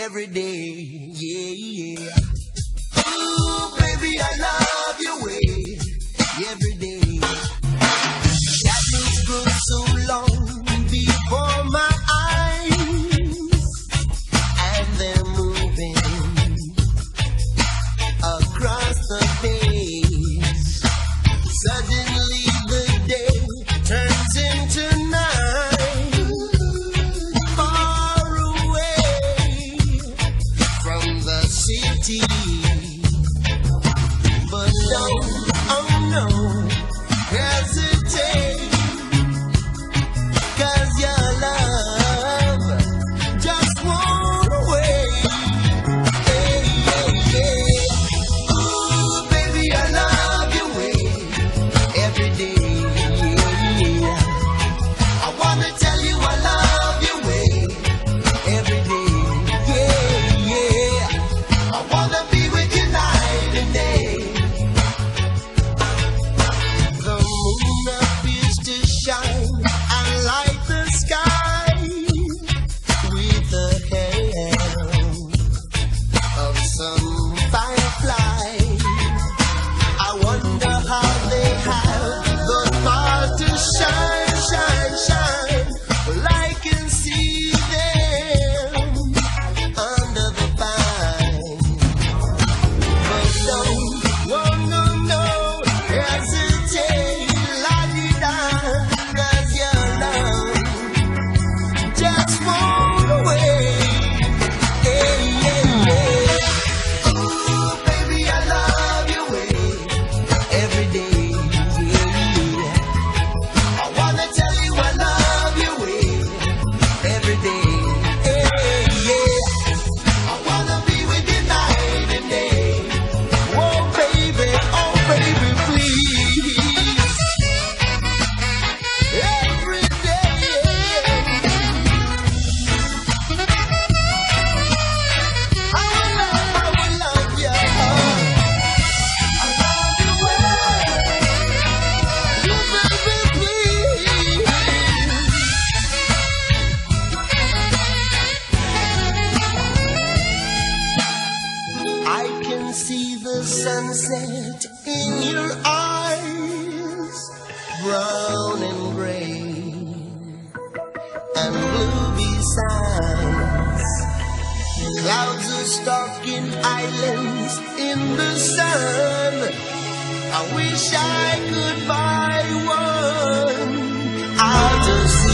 every day, yeah. Ooh, baby, I love your way every day. That looks good so long before my eyes, and they're moving across the page. Suddenly the day turns into night, far away from the city. But don't, oh no, hesitate, 'cause your love just won't wait. Hey, hey, hey. Ooh, baby, I love your way every day. Yeah. I wanna tell you I love your way every day. Yeah, yeah. I wanna be with you night and day. The moon appears to shine and light the sky with the help of some firefly. I wonder how they have the power to shine, shine, shine. Well, I can see them under the pine. But don't, oh no, no, hesitate, la-di-da, 'cause your love just won't wait. Hey, yeah, yeah. Ooh, baby, I love your way every day. Yeah. I wanna tell you I love your way every day. Hey, yeah. I wanna be with you night and day. Oh baby, please. Every day. I will love you. I love you well. You baby, please. I can see the sunset in your eyes, brown and gray and blue besides. Clouds are stalking islands in the sun. I wish I could buy one out of sea.